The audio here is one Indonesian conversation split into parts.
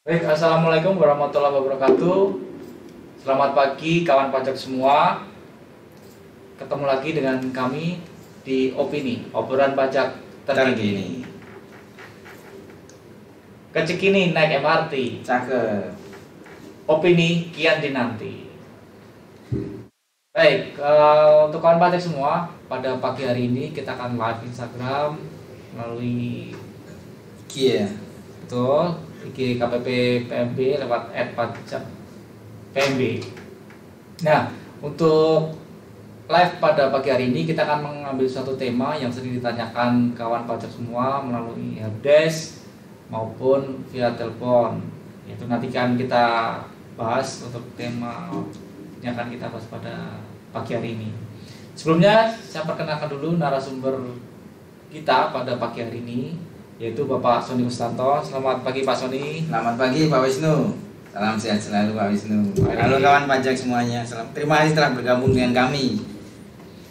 Baik, assalamualaikum warahmatullahi wabarakatuh. Selamat pagi kawan pajak semua. Ketemu lagi dengan kami di Opini, obrolan pajak terkini. Kecikini naik MRT, Cakep. opini kian dinanti. Baik, untuk kawan pajak semua, pada pagi hari ini kita akan live Instagram melalui Iya. betul IG KPP PMB lewat @pajak PMB. Nah, untuk live pada pagi hari ini kita akan mengambil suatu tema yang sering ditanyakan kawan pajak semua melalui helpdesk maupun via telepon. Itu nanti kan kita bahas untuk tema yang akan kita bahas pada pagi hari ini. Sebelumnya saya perkenalkan dulu narasumber kita pada pagi hari ini, yaitu Bapak Sony Mustanto. Selamat pagi Pak Sony. Selamat pagi Pak Wisnu. Salam sehat selalu Pak Wisnu. Baik. Halo kawan pajak semuanya. Terima kasih telah bergabung dengan kami.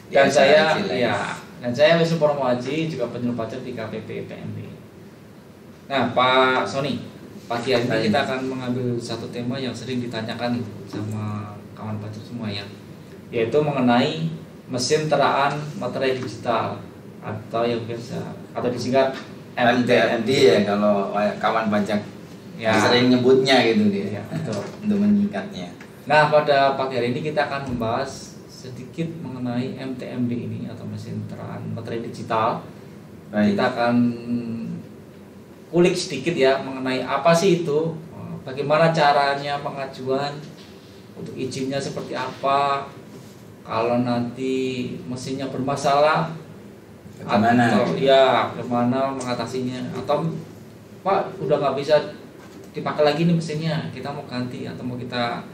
Dan saya Relax. Wisnu Purnomo Haji, juga penyuluh pajak di KPP PMB. Nah, Pak Sony, pagi hari ini Baik. kita akan mengambil satu tema yang sering ditanyakan nih sama kawan pajak semua ya, yaitu mengenai mesin teraan materai digital atau yang biasa atau disingkat MTMD ya kalau kawan pajak Ya. sering nyebutnya gitu dia. Ya, betul. Untuk menyingkatnya. Nah, pada pagi hari ini kita akan membahas sedikit mengenai MTMD ini atau mesin teraan materai digital. Baik. Kita akan kulik sedikit ya mengenai apa sih itu, bagaimana caranya pengajuan, untuk izinnya seperti apa, kalau nanti mesinnya bermasalah, Bagaimana? atau ya bagaimana mengatasinya, atau Pak udah nggak bisa dipakai lagi nih mesinnya, kita mau ganti atau mau kita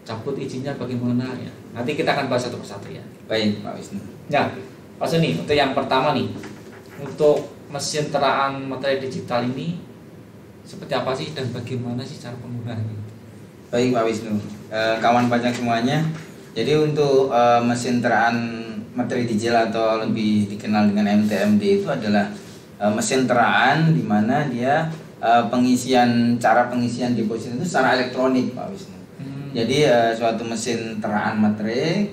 cabut izinnya bagaimana ya. Nanti kita akan bahas satu persatu ya. Baik Pak Wisnu. Nah, Pak Sony, untuk yang pertama nih, untuk mesin teraan materai digital ini seperti apa sih dan bagaimana sih cara penggunaannya? Baik Pak Wisnu. Kawan pajak semuanya. Jadi untuk mesin teraan materi digital atau lebih dikenal dengan MTMD itu adalah mesin teraan di mana dia cara pengisian deposit itu secara elektronik Pak Wisnu. Jadi suatu mesin teraan materai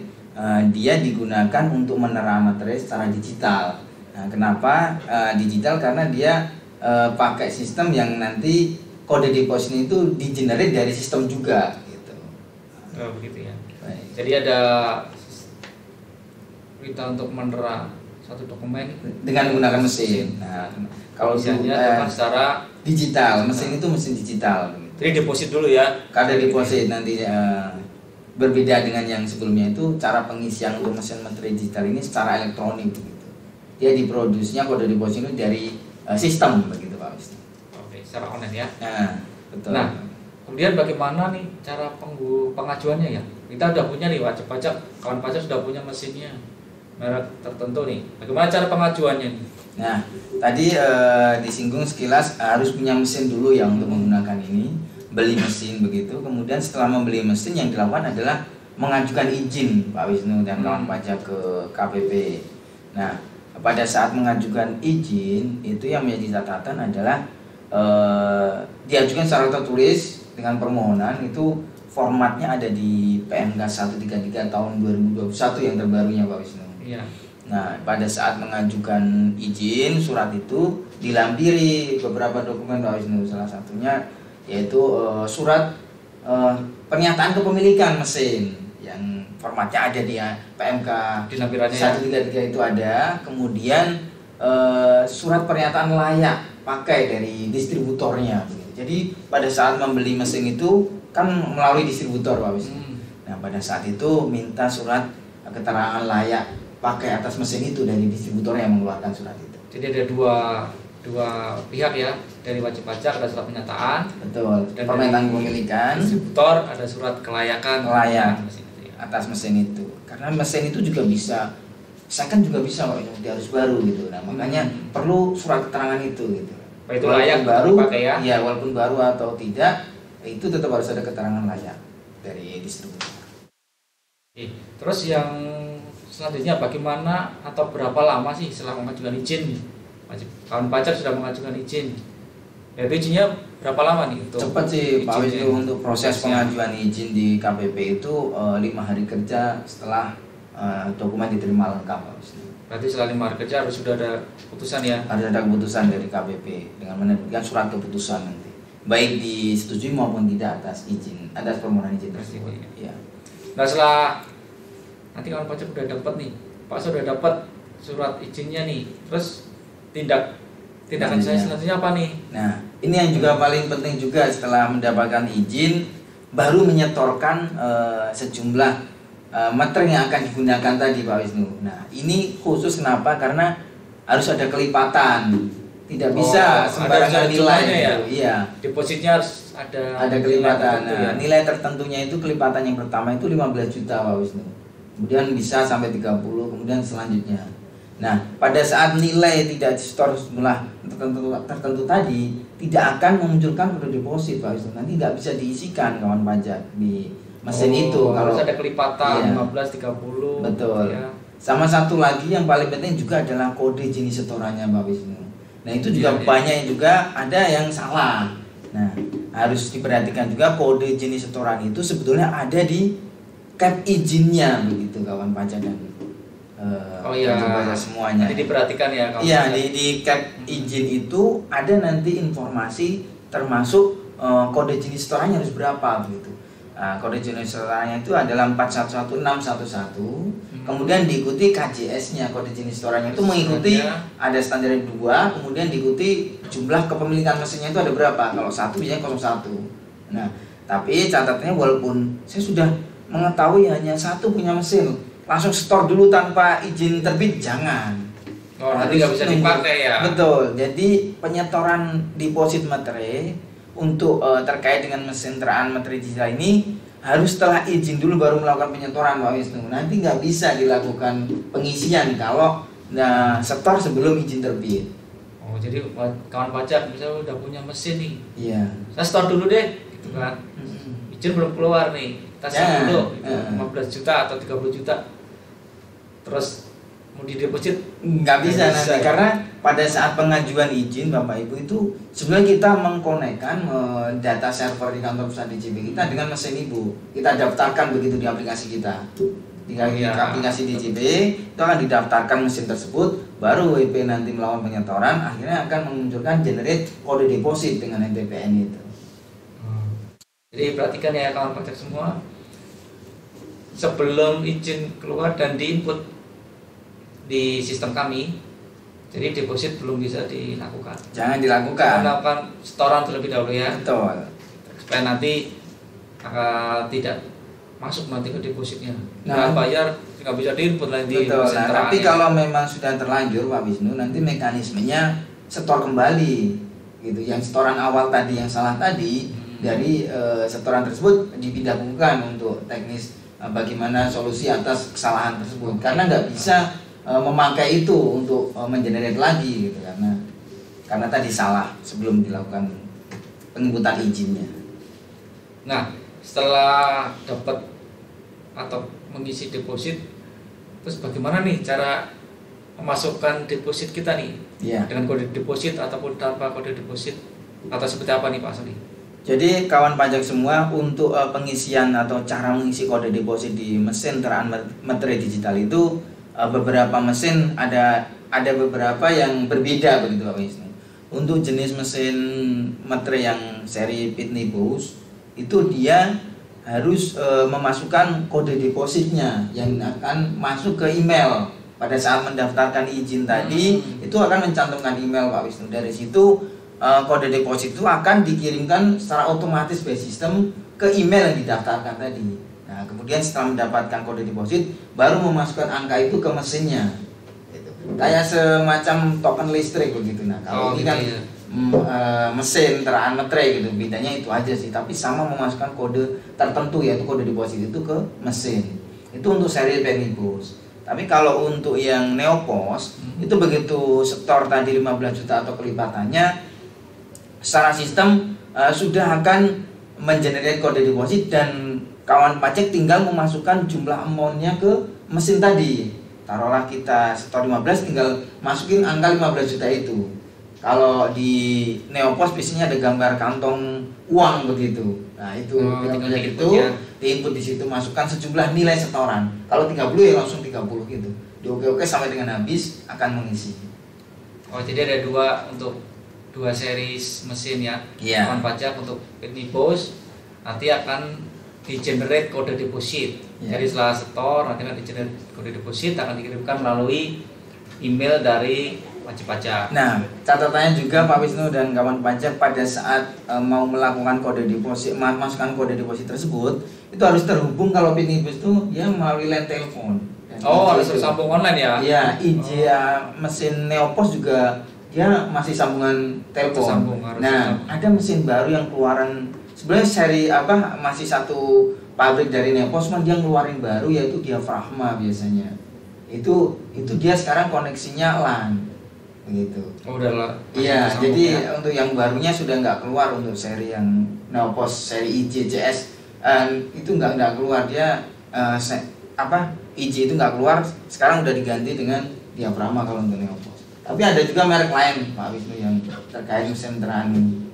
dia digunakan untuk menera materai secara digital. Nah, kenapa digital? Karena dia pakai sistem yang nanti kode deposit itu digenerate dari sistem juga gitu. Oh, begitu ya. Baik. Jadi ada kita untuk menera satu dokumen Dengan menggunakan mesin. Nah, kalau misalnya secara digital, mesin itu mesin digital. Gitu. jadi deposit dulu ya. Kada deposit nanti berbeda dengan yang sebelumnya itu cara pengisian untuk mesin materai digital ini secara elektronik begitu. Dia diproduksinya kode deposit itu dari sistem begitu Pak Wisnu. Oke, secara online ya. Nah, betul. Nah, kemudian bagaimana nih cara pengajuannya ya? Kita udah punya nih wajib pajak, kawan pajak sudah punya mesinnya merek tertentu nih. Bagaimana cara pengajuannya nih? Nah, tadi disinggung sekilas harus punya mesin dulu ya untuk menggunakan ini, beli mesin begitu. Kemudian setelah membeli mesin yang dilakukan adalah mengajukan izin Pak Wisnu dan kawan pajak ke KPP. Nah, pada saat mengajukan izin itu yang menjadi catatan adalah diajukan secara tertulis dengan permohonan itu formatnya ada di PMK 133 tahun 2021 yang terbarunya Pak Wisnu. Iya. Nah, pada saat mengajukan izin surat itu dilampiri beberapa dokumen Pak Wisnu, salah satunya yaitu surat pernyataan kepemilikan mesin yang formatnya ada di PMK Di lampirannya ya. 133 itu ada, kemudian surat pernyataan layak pakai dari distributornya. Jadi pada saat membeli mesin itu kan melalui distributor Pak Wisnu. Nah, pada saat itu minta surat keterangan layak pakai atas mesin itu dari distributor yang mengeluarkan surat itu. Jadi ada dua pihak ya, dari wajib pajak ada surat pernyataan, Betul. dan Permintaan dari kepemilikan distributor ada surat kelayakan layak mesin itu ya. atas mesin itu. Karena mesin itu juga bisa, saya kan juga bisa Pak, dia harus baru gitu. Nah, makanya perlu surat keterangan itu gitu. Apa itu layak baru dipakai ya? Iya, walaupun baru atau tidak, itu tetap harus ada keterangan layak dari distributor. Oke. Terus yang selanjutnya bagaimana atau berapa lama sih setelah mengajukan izin? Wajib kawan pajak sudah mengajukan izin. Ya, itu izinnya berapa lama nih untuk Cepat sih Pak Wisnu, untuk proses prosesnya? pengajuan izin di KPP itu 5 hari kerja setelah dokumen diterima lengkap Pak Wisnu. Berarti setelah 5 hari kerja harus sudah ada putusan ya? Harus ada keputusan dari KPP dengan menerbitkan surat keputusan nanti, baik disetujui maupun tidak atas izin, atas permohonan izin tersebut. Ya. Nah, setelah nanti kawan pajak udah dapat nih, Pak sudah dapat surat izinnya nih, terus tindakan saya selanjutnya apa nih? Nah, ini yang juga paling penting juga, setelah mendapatkan izin baru menyetorkan sejumlah materi yang akan digunakan tadi Pak Wisnu. Nah, ini khusus kenapa? Karena harus ada kelipatan, tidak bisa sembarangan nilai ya? Iya. Depositnya harus ada kelipatan. Nilai ya? Nilai tertentunya itu kelipatan yang pertama itu 15 juta Pak Wisnu. Kemudian bisa sampai 30, kemudian selanjutnya. Nah, pada saat nilai tidak disetor jumlah tertentu tadi, tidak akan memunculkan kode deposit Pak Wisnu. Nanti tidak bisa diisikan kawan pajak di mesin itu. Kalau harus ada kelipatan, iya, 15, 30. betul. Ya. Sama satu lagi yang paling penting juga adalah kode jenis setorannya Pak Wisnu. Nah, itu juga banyak juga ada yang salah. Nah, harus diperhatikan juga kode jenis setoran itu sebetulnya ada di cap izinnya begitu kawan pajak dan semuanya. Jadi diperhatikan ya kawan. Iya, di cap izin itu ada nanti informasi termasuk kode jenis setorannya harus berapa begitu. Nah, kode jenis setorannya itu adalah 411611. Kemudian diikuti KJS-nya, kode jenis setorannya itu mengikuti ada standar 2, kemudian diikuti jumlah kepemilikan mesinnya itu ada berapa. Kalau 1 biasanya 01. Nah, tapi catatannya walaupun saya sudah mengetahui hanya 1 punya mesin, langsung setor dulu tanpa izin terbit, jangan. Nanti nggak bisa dipakai ya. Betul. Jadi penyetoran deposit materai untuk terkait dengan mesin teraan materi digital ini harus setelah izin dulu baru melakukan penyetoran Pak Wisnu. Nanti nggak bisa dilakukan pengisian kalau setor sebelum izin terbit. Oh, jadi kawan pajak misalnya udah punya mesin nih. Iya. Saya setor dulu deh, gitu kan. Izin belum keluar nih. Kita setor dulu, gitu, 15 juta atau 30 juta. Terus mau dideposit nggak bisa nanti ya? Karena pada saat pengajuan izin Bapak Ibu itu sebenarnya kita mengkonekkan data server di kantor pusat DJP kita dengan mesin Ibu. Kita daftarkan begitu di aplikasi kita. Di aplikasi DJP itu akan didaftarkan mesin tersebut, baru WP nanti melakukan penyetoran, akhirnya akan memunculkan generate kode deposit dengan NPPN itu. Jadi perhatikan ya kawan pajak semua, sebelum izin keluar dan diinput di sistem kami, jadi deposit belum bisa dilakukan. Jangan dilakukan. Melakukan setoran terlebih dahulu ya. Betul. Supaya nanti tidak masuk nanti ke depositnya. Nah, bayar nggak bisa diinput nanti. Betul. Nah, tapi kalau memang sudah terlanjur Pak Wisnu, nanti mekanismenya setor kembali, gitu. Yang setoran awal tadi yang salah tadi dari setoran tersebut dipindahkan untuk teknis bagaimana solusi atas kesalahan tersebut. Karena nggak bisa memakai itu untuk mengenerate lagi gitu, karena tadi salah sebelum dilakukan penginputan izinnya. Nah, setelah dapat atau mengisi deposit, terus bagaimana nih cara memasukkan deposit kita nih? Ya. Dengan kode deposit ataupun tanpa kode deposit, atau seperti apa nih Pak Soli? Jadi kawan pajak semua, untuk pengisian atau cara mengisi kode deposit di mesin teraan materi digital itu beberapa mesin ada beberapa yang berbeda begitu Pak Wisnu. Untuk jenis mesin materi yang seri Pitney Bowes itu dia harus memasukkan kode depositnya yang akan masuk ke email. Pada saat mendaftarkan izin tadi itu akan mencantumkan email Pak Wisnu. Dari situ kode deposit itu akan dikirimkan secara otomatis by sistem ke email yang didaftarkan tadi. Nah, kemudian setelah mendapatkan kode deposit, baru memasukkan angka itu ke mesinnya. Gitu. Kayak semacam token listrik begitu. Nah, kalau ini kan mesin teraan materai gitu, bedanya itu aja sih. Tapi sama memasukkan kode tertentu, yaitu kode deposit itu ke mesin. Itu untuk seri Pitney Bowes. Tapi kalau untuk yang Neopos, itu begitu setor tadi 15 juta atau kelipatannya, secara sistem sudah akan mengenerate kode deposit dan kawan pajak tinggal memasukkan jumlah amountnya ke mesin tadi. Taruhlah kita setor 15, tinggal masukin angka 15 juta itu. Kalau di Neopos biasanya ada gambar kantong uang begitu. Nah itu tinggal itu diinput di situ, masukkan sejumlah nilai setoran. Kalau 30 ya langsung 30 gitu. Di oke sampai dengan habis akan mengisi. Oh jadi ada untuk dua series mesin ya. Iya. Kawan pajak untuk Pitney Bowes nanti akan di-generate kode deposit. Iya. Jadi setelah setor nanti akan di-generate kode deposit, akan dikirimkan melalui email dari wajib pajak. Nah, catatannya juga Pak Wisnu dan kawan pajak pada saat mau melakukan kode deposit, masukkan kode deposit tersebut, itu harus terhubung kalau Pitney Bowes itu ya melalui line telepon. Harus tersambung online ya? Iya, mesin Neopos juga dia masih sambungan telepon. Nah, ada mesin baru yang keluaran sebenarnya seri masih satu pabrik dari Neopos, dia ngeluarin baru yaitu diafragma biasanya. Itu dia sekarang koneksinya LAN. Begitu. Oh, udah lah. Iya, jadi untuk yang barunya sudah nggak keluar untuk seri yang Neopos seri IJJS itu nggak keluar dia IJ itu nggak keluar, sekarang udah diganti dengan diafragma kalau untuk Neopos. Tapi ada juga merek lain Pak Wisnu yang terkait mesin terang ini.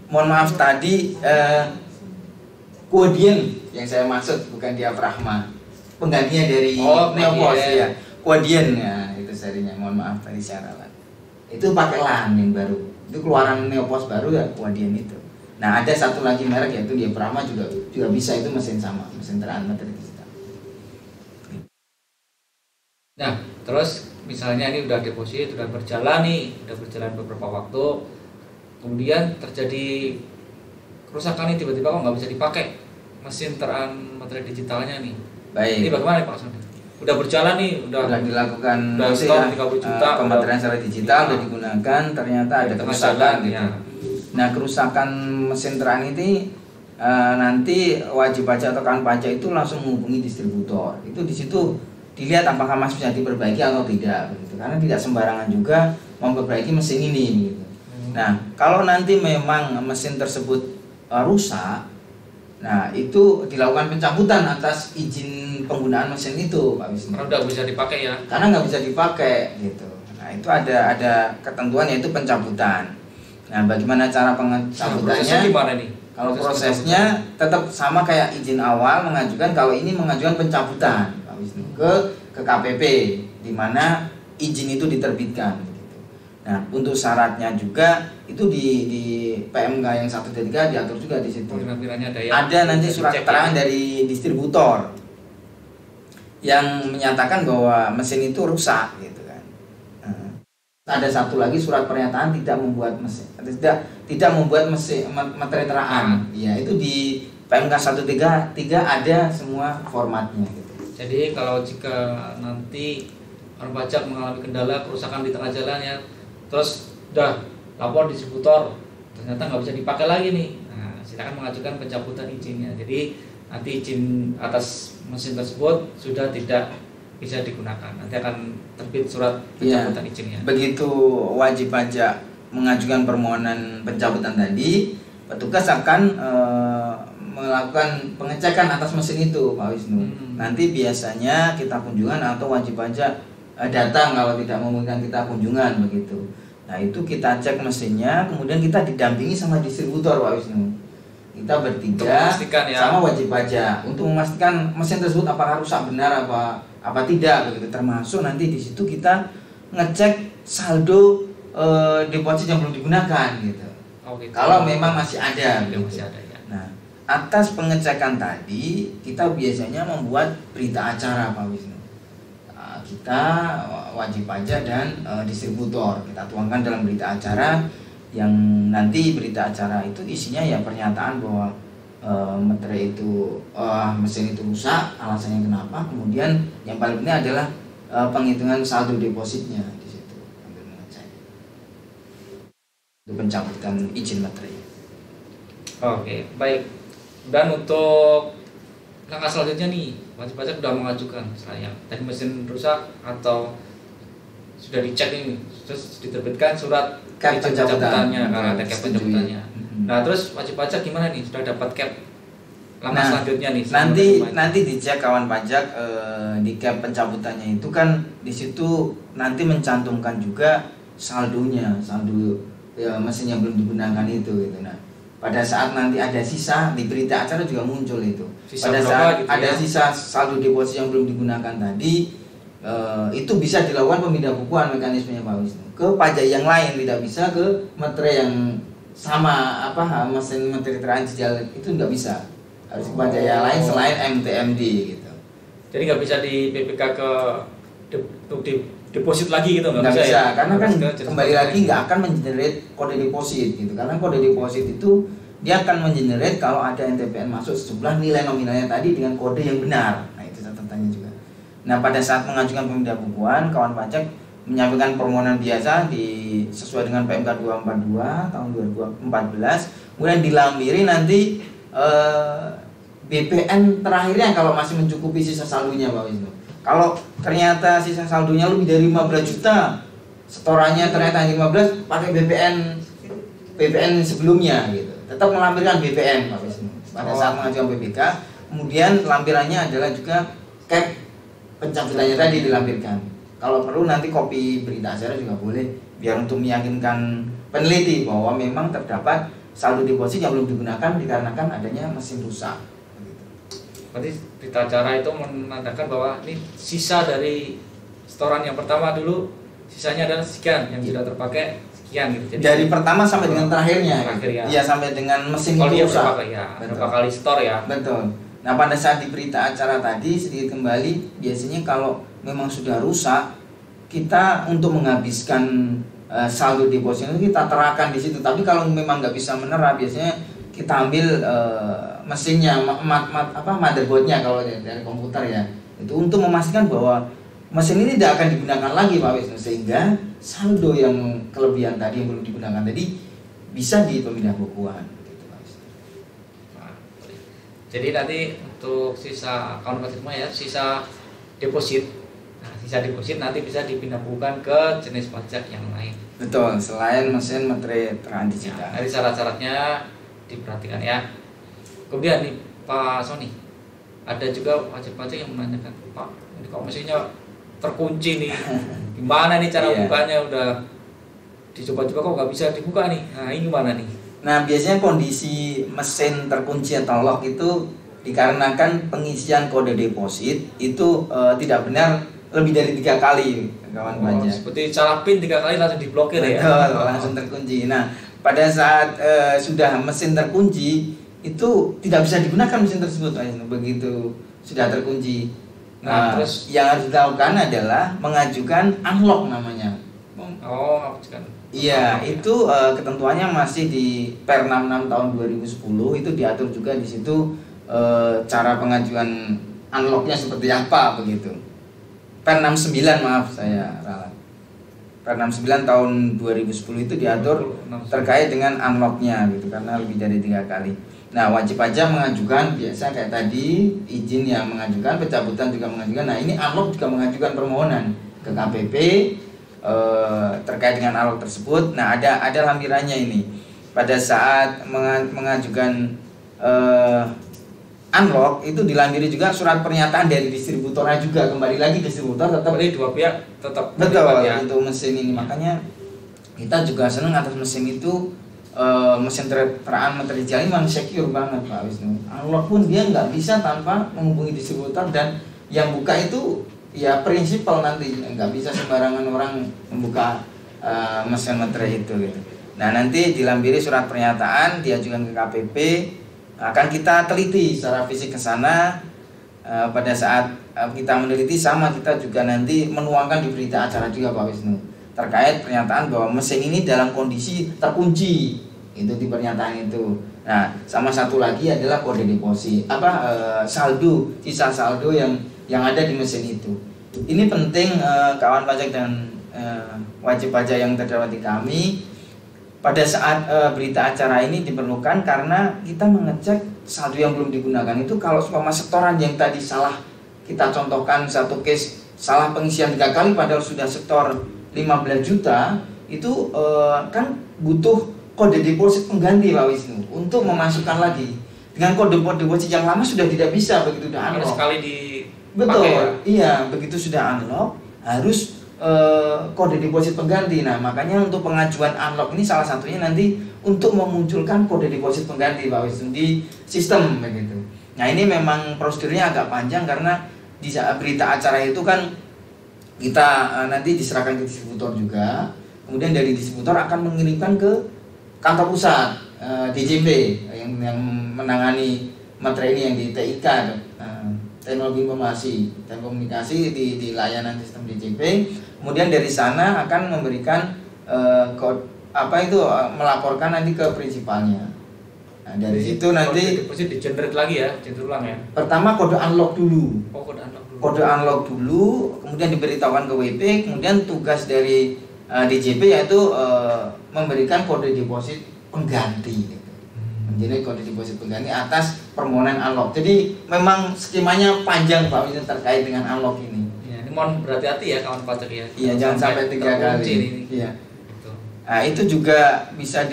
Mohon maaf tadi Quadient yang saya maksud, bukan diafragma. Penggantinya dari Neopos ya. Quadient ya, itu serinya. Mohon maaf tadi saya ralat. Itu pakai LAN yang baru. Itu keluaran Neopos baru ya Quadient itu. Nah, ada satu lagi merek yaitu diafragma juga bisa, itu mesin sama, mesin terang materi digital. Nah, terus misalnya ini udah deposit, udah berjalan beberapa waktu, kemudian terjadi kerusakan nih, tiba-tiba kok nggak bisa dipakai mesin terang materi digitalnya nih. Baik. Ini bagaimana Pak Sandi? Udah berjalan nih, udah dilakukan stop 30 juta pematerian secara digital udah digunakan, ternyata ada kerusakan gitu. Ya. Nah, kerusakan mesin terang ini nanti wajib pajak atau kawan pajak itu langsung menghubungi distributor. Itu di situ dilihat apakah masih bisa diperbaiki atau tidak begitu. Karena tidak sembarangan juga memperbaiki mesin ini gitu. Nah, kalau nanti memang mesin tersebut rusak, nah itu dilakukan pencabutan atas izin penggunaan mesin itu, Pak Wisnu. Karena udah bisa dipakai ya? Karena nggak bisa dipakai gitu. Nah itu ada ketentuan yaitu pencabutan. Nah bagaimana cara pencabutannya? Gimana nih? Kalau prosesnya tetap sama kayak izin awal mengajukan, kalau ini mengajukan pencabutan, Pak Wisnu, ke KPP di mana izin itu diterbitkan. Gitu. Nah untuk syaratnya juga itu di PMK yang 1.3 diatur juga di situ. Ada nanti surat keterangan dari distributor yang menyatakan bahwa mesin itu rusak gitu kan. Ada satu lagi surat pernyataan tidak membuat mesin materi terang. Ya itu di PMK 133 ada semua formatnya gitu. Jadi kalau jika nanti orang pajak mengalami kendala kerusakan di tengah jalan ya, terus udah lapor distributor ternyata nggak bisa dipakai lagi nih, nah silakan mengajukan pencabutan izinnya. Jadi nanti izin atas mesin tersebut sudah tidak bisa digunakan, nanti akan terbit surat pencabutan izinnya. Begitu wajib pajak mengajukan permohonan pencabutan tadi, petugas akan melakukan pengecekan atas mesin itu, Pak Wisnu. Nanti biasanya kita kunjungan atau wajib pajak datang kalau tidak memungkinkan kita kunjungan begitu. Nah itu kita cek mesinnya, kemudian kita didampingi sama distributor, Pak Wisnu. Kita bertiga sama wajib pajak untuk memastikan mesin tersebut apakah rusak benar apa tidak begitu. Termasuk nanti di situ kita ngecek saldo deposit yang belum digunakan gitu. Gitu. Kalau memang masih ada. Gitu. Masih ada ya. Nah atas pengecekan tadi kita biasanya membuat berita acara, Pak Wisnu. Kita wajib pajak dan distributor kita tuangkan dalam berita acara, yang nanti berita acara itu isinya ya pernyataan bahwa materi itu mesin itu rusak, alasannya kenapa, kemudian yang paling penting adalah penghitungan saldo depositnya di situ sambil mengecek itu pencabutan izin materi. Oke, baik. Dan untuk langkah selanjutnya nih, wajib pajak sudah mengajukan misalnya tadi mesin rusak atau sudah dicek ini, terus diterbitkan surat pencabutannya karena ada cap pencabutannya. Nah terus wajib pajak gimana nih, sudah dapat cap langkah selanjutnya nih? Nanti dicek kawan pajak di cap pencabutannya itu kan di situ nanti mencantumkan juga saldo ya, mesin yang belum digunakan itu gitu. Nah, pada saat nanti ada sisa di berita acara juga muncul itu. Pada saat gitu ada sisa saldo deposit yang belum digunakan tadi, itu bisa dilakukan pemindah bukuan mekanismenya Pak Wisnu ke pajak yang lain, tidak bisa ke materai yang sama mesin materi transjal itu nggak bisa, harus ke pajak yang lain selain MTMD gitu. Jadi nggak bisa di PPK ke deposit lagi gitu, nggak bisa ya? Karena kan kembali lagi nggak akan mengenerate kode deposit gitu, karena kode deposit itu dia akan mengenerate kalau ada NTPN masuk sejumlah nilai nominalnya tadi dengan kode yang benar. Nah itu catatannya juga. Nah pada saat mengajukan pemindah bukuan, kawan pajak menyampaikan permohonan biasa sesuai dengan PMK 242 tahun 2014, kemudian dilampiri nanti BPN terakhirnya kalau masih mencukupi sisa saldonya Pak Wisnu. Kalau ternyata sisa saldonya lebih dari 15 juta, setorannya ternyata 15, pakai BPN sebelumnya gitu. Tetap melampirkan BPN Pak Wisnu pada saat mengajukan PPK. Kemudian lampirannya adalah juga cap pencabutannya tadi dilampirkan. Kalau perlu nanti kopi berita acara juga boleh, biar untuk meyakinkan peneliti bahwa memang terdapat saldo deposit yang belum digunakan dikarenakan adanya mesin rusak. Berarti berita acara itu menandakan bahwa ini sisa dari setoran yang pertama dulu, sisanya adalah sekian yang sudah terpakai sekian gitu. Jadi dari pertama sampai dengan terakhirnya. Ya sampai dengan mesin itu rusak. Berapa kali setor ya. Betul. Nah pada saat di berita acara tadi sedikit kembali, biasanya kalau memang sudah rusak, kita untuk menghabiskan saldo deposit itu kita terakan di situ. Tapi kalau memang nggak bisa menerap, biasanya kita ambil mesinnya, motherboardnya kalau dari komputer ya, itu untuk memastikan bahwa mesin ini tidak akan digunakan lagi Pak Wisnu, sehingga saldo yang kelebihan tadi yang belum digunakan tadi bisa di pemindah bukuan. Jadi nanti untuk sisa account semua ya, sisa deposit nanti bisa dipindah bukukan ke jenis pajak yang lain. Betul, selain mesin materi transdigital. Dari syarat-syaratnya diperhatikan ya. Kemudian nih Pak Sony, ada juga wajib pajak yang menanyakan, Pak, ini kok mesinnya terkunci nih, gimana nih cara bukanya? Udah dicoba-coba kok nggak bisa dibuka nih. Nah ini gimana nih? Nah biasanya kondisi mesin terkunci atau lock itu dikarenakan pengisian kode deposit itu tidak benar lebih dari 3 kali kawan pajak. Seperti cara PIN 3 kali langsung diblokir. Betul, ya. Langsung terkunci. Nah pada saat sudah mesin terkunci itu tidak bisa digunakan mesin tersebut begitu sudah terkunci. Nah terus yang harus dilakukan adalah mengajukan unlock namanya. Mengajukan. Iya, itu ketentuannya masih di Per 66 tahun 2010, itu diatur juga di situ cara pengajuan unlocknya seperti apa begitu. Per 69 maaf saya ralat. Per 69 tahun 2010 itu diatur terkait dengan unlocknya gitu, karena lebih dari 3 kali. Nah wajib pajak mengajukan biasa kayak tadi, izin yang mengajukan, pencabutan juga mengajukan. Nah ini unlock juga mengajukan permohonan ke KPP terkait dengan unlock tersebut. Nah ada lampirannya ini. Pada saat mengajukan unlock itu dilampiri juga surat pernyataan dari distributornya juga. Kembali lagi distributor tetap dua pihak tetap betul ya untuk mesin ini. Makanya kita juga senang atas mesin itu. Mesin teraan materi jalan memang secure banget Pak Wisnu. Unlock pun dia nggak bisa tanpa menghubungi distributor, dan yang buka itu ya prinsipal nanti, nggak bisa sembarangan orang membuka mesin materi itu gitu. Nah nanti dilampiri surat pernyataan, diajukan ke KPP, akan kita teliti secara fisik ke sana. Pada saat kita meneliti sama, kita juga nanti menuangkan di berita acara juga Pak Wisnu terkait pernyataan bahwa mesin ini dalam kondisi terkunci, itu di pernyataan itu. Nah sama satu lagi adalah kode deposit saldo, sisa saldo yang ada di mesin itu. Ini penting kawan pajak dan wajib pajak yang terdapat di kami. Pada saat berita acara ini diperlukan karena kita mengecek saldo yang belum digunakan itu. Kalau seumpama setoran yang tadi salah, kita contohkan satu case salah pengisian 3 kali padahal sudah setor 15 juta, itu kan butuh kode deposit pengganti Pak Wisnu untuk memasukkan lagi. Dengan kode deposit yang lama sudah tidak bisa begitu udah Harus unlock. sekali di Betul, pakai ya? iya begitu sudah unlock harus kode deposit pengganti. Nah makanya untuk pengajuan unlock ini salah satunya nanti untuk memunculkan kode deposit pengganti Pak Wisnu di sistem begitu. Nah ini memang prosedurnya agak panjang karena di saat berita acara itu kan kita nanti diserahkan ke distributor juga, kemudian dari distributor akan mengirimkan ke kantor pusat DJP yang menangani materai ini yang di TIK, teknologi informasi dan komunikasi di layanan sistem DJP. Kemudian dari sana akan memberikan melaporkan nanti ke prinsipalnya. Nah, dari situ nanti deposit di generate lagi ya, generate ulang ya. Pertama kode unlock dulu. Oh, kode unlock dulu. Kode unlock dulu, kemudian diberitahukan ke WP, kemudian tugas dari DJP yaitu memberikan kode deposit pengganti. Jadi kode deposit pengganti atas permohonan unlock. Jadi memang skemanya panjang Pak Wisnu terkait dengan unlock ini. Ya, ini mohon berhati-hati ya kawan pajak ya. Iya, jangan sampai 3 kali. Iya. Nah, itu juga bisa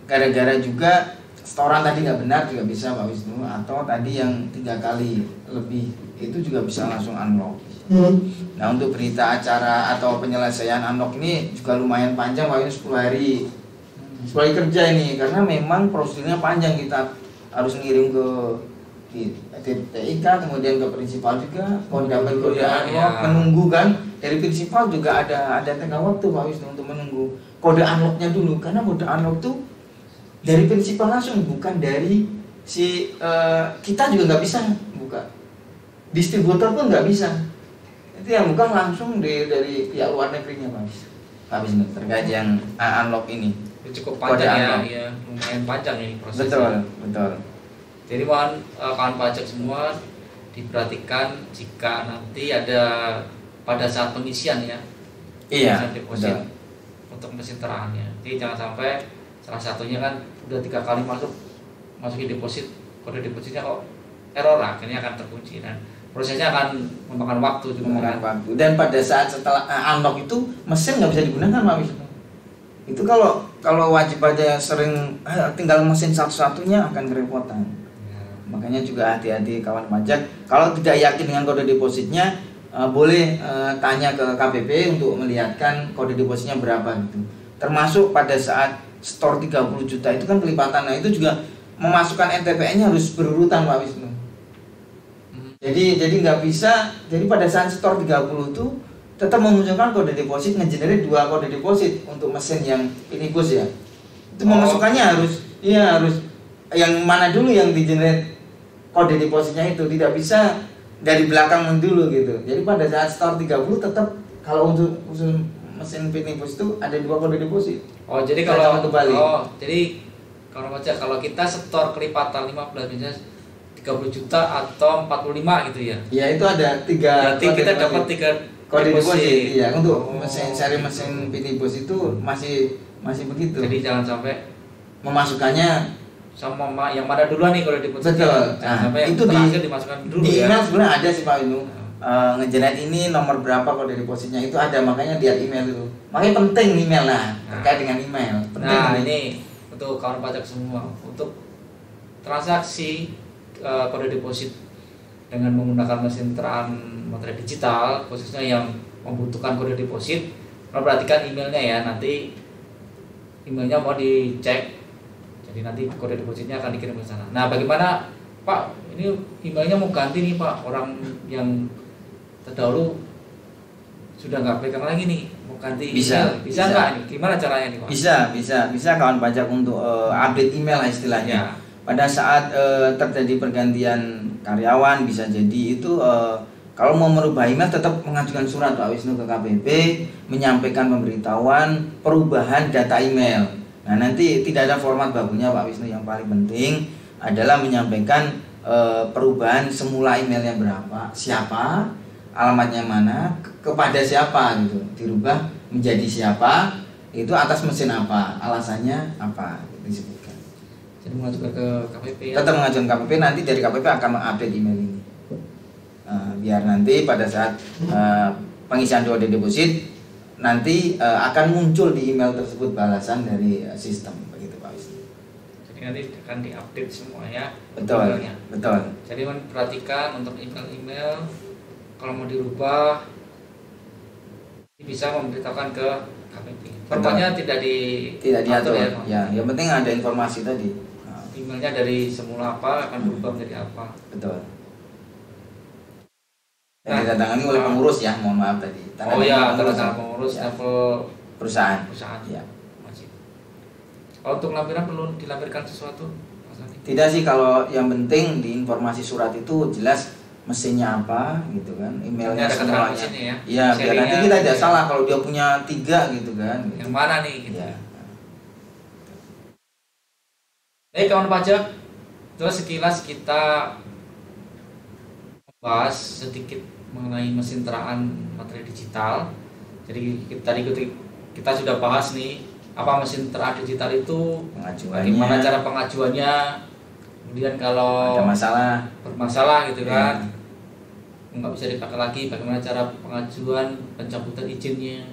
gara-gara juga setoran tadi nggak benar juga bisa Pak Wisnu, atau tadi yang 3 kali lebih itu juga bisa langsung unlock. Nah untuk berita acara atau penyelesaian unlock ini juga lumayan panjang Pak Wisnu, 10 hari. 10 hari kerja ini karena memang prosedurnya panjang, kita harus ngirim ke TIK, kemudian ke prinsipal juga, dapat kode unlock, menunggu kan dari prinsipal juga ada tengah waktu Pak Wisnu untuk menunggu kode unlocknya dulu, karena kode unlock tuh dari prinsipal langsung, bukan dari si kita juga nggak bisa buka, distributor pun nggak bisa, itu yang bukan langsung dari pihak luar negerinya Pak Wisnu terkait yang unlock ini. Cukup panjang ya, lumayan panjang ini prosesnya. Betul. Jadi mohon kawan pajak semua diperhatikan jika nanti ada pada saat pengisian ya, iya, deposit untuk mesin terahannya. Jadi jangan sampai salah satunya kan udah 3 kali masukin deposit, kode depositnya kok error, akhirnya akan terkunci dan prosesnya akan memakan waktu juga. Dan pada saat setelah unlock itu mesin nggak bisa digunakan Pak Wisnu. Itu kalau wajib aja sering tinggal mesin satu-satunya akan kerepotan. Makanya juga hati-hati kawan pajak, kalau tidak yakin dengan kode depositnya boleh tanya ke KPP untuk melihatkan kode depositnya berapa gitu. Termasuk pada saat store 30 juta itu kan kelipatan, nah itu juga memasukkan NTPN-nya harus berurutan Pak Wisnu. Jadi nggak bisa, jadi pada saat store 30 itu tetap memunculkan kode deposit, ngegenerate 2 kode deposit untuk mesin yang ini bus ya. Itu memasukkannya harus yang mana dulu yang di-generate kode depositnya itu, tidak bisa dari belakang dulu gitu. Jadi pada saat store 30 tetap kalau untuk mesin pinibus itu ada 2 kode deposit. Oh, jadi kalau kalau kita setor kelipatan 15 misalnya 30 juta atau 45 gitu ya. Ya itu ada 3. Berarti kita dapat 3 kode deposit. Iya, untuk seri mesin pinibus itu masih begitu. Jadi jangan sampai memasukkannya sama yang mana duluan nih kode deposit. Betul. Sampai itu dimasukkan dulu di ya. email sebenarnya ada sih Pak Wisnu. Ngegenerate ini nomor berapa kode depositnya itu ada, makanya lihat email itu. Makanya penting email terkait dengan email. Penting ini untuk kawan pajak semua, untuk transaksi kode deposit dengan menggunakan mesin terahan materai digital, khususnya yang membutuhkan kode deposit, perhatikan emailnya ya. Nanti emailnya mau dicek, jadi nanti kode depositnya akan dikirim ke sana. Nah, bagaimana Pak? Ini emailnya mau ganti nih Pak, orang yang terdahulu sudah nggak pegang lagi nih, mau ganti. Bisa nggak nih? Gimana caranya nih Pak? Bisa kawan pajak untuk update email istilahnya. Ya. Pada saat terjadi pergantian karyawan, bisa jadi itu kalau mau merubah email tetap mengajukan surat Pak Wisnu ke KPP, menyampaikan pemberitahuan perubahan data email. Nah nanti tidak ada format bakunya Pak Wisnu, yang paling penting adalah menyampaikan perubahan semula emailnya berapa, siapa, alamatnya mana, kepada siapa gitu, dirubah menjadi siapa, itu atas mesin apa, alasannya apa disebutkan. Jadi mengajukan ke KPP ya? Tetap mengajukan KPP, nanti dari KPP akan mengupdate email ini. Biar nanti pada saat pengisian kode deposit nanti akan muncul di email tersebut balasan dari sistem, begitu Pak Wisnu. Jadi Ini nanti akan diupdate semua ya. Betul. Emailnya. Betul. Jadi perhatikan untuk email kalau mau dirubah bisa memberitahukan ke KPP. Formatnya tidak diatur ya. Ya, yang penting ada informasi tadi. Emailnya dari semula apa akan berubah menjadi apa. Betul. Dan ditandatangani oleh pengurus ya, mohon maaf tadi. Oh ya, tanda pengurus level perusahaan. Ya. Kalau untuk lampiran perlu dilampirkan sesuatu? Tidak sih, kalau yang penting di informasi surat itu jelas mesinnya apa gitu kan, emailnya semuanya. Ya, iya, biar nanti kita tidak salah kalau dia punya 3 gitu kan. Yang mana nih? Gitu. Ya. Kawan pajak, terus sekilas kita membahas sedikit mengenai mesin teraan materi digital. Jadi kita sudah bahas nih apa mesin teraan digital itu, bagaimana cara pengajuannya, kemudian kalau ada bermasalah gitu kan, nggak bisa dipakai lagi, bagaimana cara pengajuan pencabutan izinnya,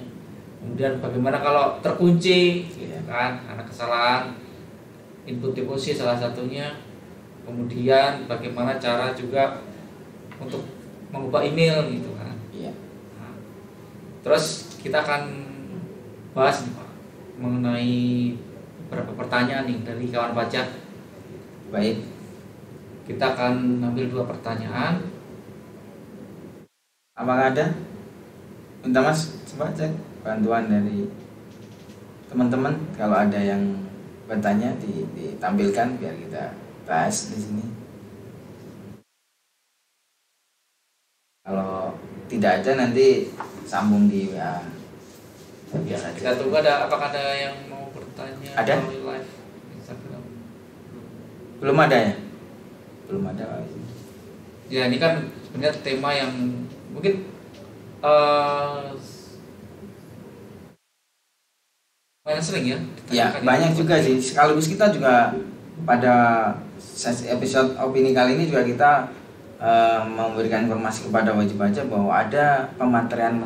kemudian bagaimana kalau terkunci gitu kan karena kesalahan input deposit salah satunya, kemudian bagaimana cara juga untuk mengubah email gitu kan. Nah, terus kita akan bahas nih Pak mengenai beberapa pertanyaan nih dari kawan pajak. Baik, kita akan ambil 2 pertanyaan. Apakah ada? Minta Mas, coba cek bantuan dari teman-teman kalau ada yang bertanya ditampilkan biar kita bahas di sini. Kalau tidak ada nanti sambung di WA. Biasa kita tunggu apakah ada yang mau bertanya? Ada? Live Instagram. Belum ada ya? Belum ada. Ya ini kan sebenarnya tema yang mungkin banyak sering ya. Ya banyak juga sih. Sekaligus kita juga pada episode opini kali ini juga kita memberikan informasi kepada wajib pajak bahwa ada pematerian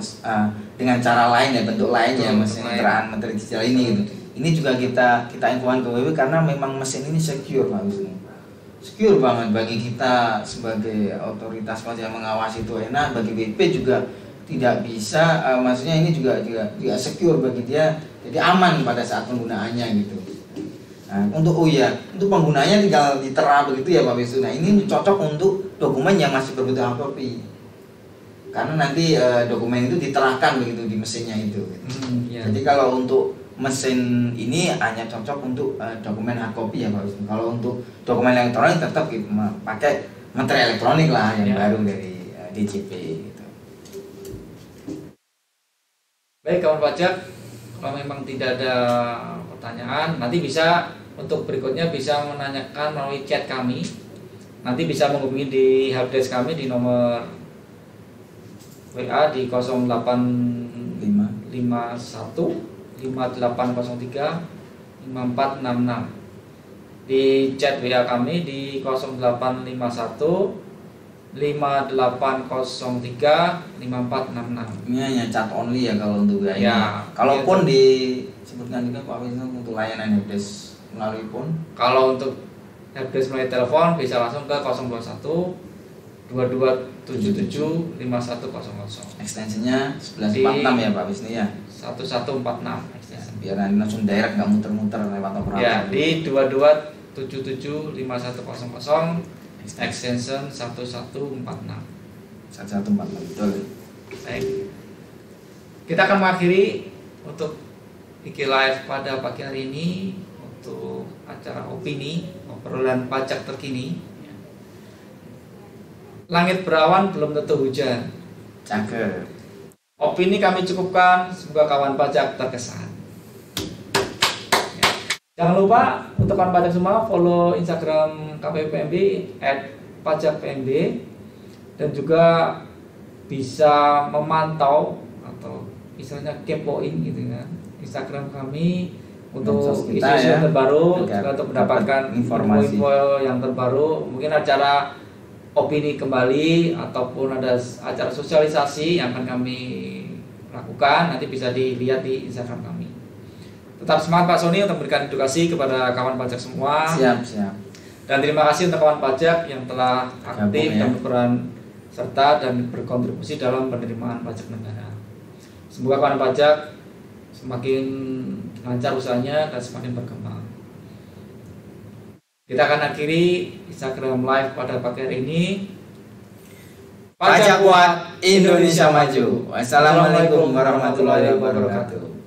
dengan cara lain ya, bentuk lain ya mesin teraan materi digital ini gitu. Ini juga kita infokan ke WW karena memang mesin ini secure Pak Wisnu. Secure banget bagi kita sebagai otoritas pajak yang mengawasi itu enak, bagi WP juga tidak bisa maksudnya ini juga secure bagi dia, jadi aman pada saat penggunaannya gitu. Nah, untuk penggunanya tinggal ditera begitu ya Pak Wisnu. Nah, ini cocok untuk dokumen yang masih berbentuk hard copy. Karena nanti dokumen itu diterahkan begitu di mesinnya itu. Jadi kalau untuk mesin ini hanya cocok untuk dokumen hard copy ya Pak Wisnu. Kalau untuk dokumen elektronik tetap gitu, pakai materi elektronik lah yang baru dari DJP gitu. Baik kawan pajak, kalau memang tidak ada pertanyaan, nanti bisa untuk berikutnya bisa menanyakan melalui chat kami. Nanti bisa menghubungi di helpdesk kami di nomor WA di 0851 5803 5466. Di chat WA kami di 0851 5803 5466. Ini hanya chat only ya kalau untuk WA. Ya, kalaupun disebutkan juga Pak Wisnu untuk layanan helpdesk melalui phone. Kalau untuk helpdesk melalui telepon bisa langsung ke 021 2277 5100. Ekstensinya 1146 ya Pak Wisnu ya. 1146 ekstensi. Biar nanti langsung direct nggak muter-muter lewat operator. Ya, di 2277 5100 extension 1146. 1146 betul. Baik. Kita akan mengakhiri untuk IG Live pada pagi hari ini untuk acara opini obrolan pajak terkini. Langit berawan belum tentu hujan. Cakep. Opini kami cukupkan, semoga kawan pajak terkesan. Jangan lupa untuk kawan pajak semua follow Instagram KPPMB @pajakpmb dan juga bisa memantau atau misalnya kepoin gitu kan Instagram kami untuk isu-isu yang terbaru, juga untuk mendapatkan info-info yang terbaru, mungkin acara opini kembali ataupun ada acara sosialisasi yang akan kami lakukan, nanti bisa dilihat di Instagram kami. Tetap semangat Pak Sony untuk memberikan edukasi kepada kawan pajak semua. Siap. Dan terima kasih untuk kawan pajak yang telah aktif Gabung, ya. dan berperan serta dan berkontribusi dalam penerimaan pajak negara. Semoga kawan pajak semakin lancar usahanya dan semakin berkembang. Kita akan akhiri Instagram Live pada pagi hari ini. Pajak kuat, Indonesia maju. Wassalamualaikum warahmatullahi wabarakatuh.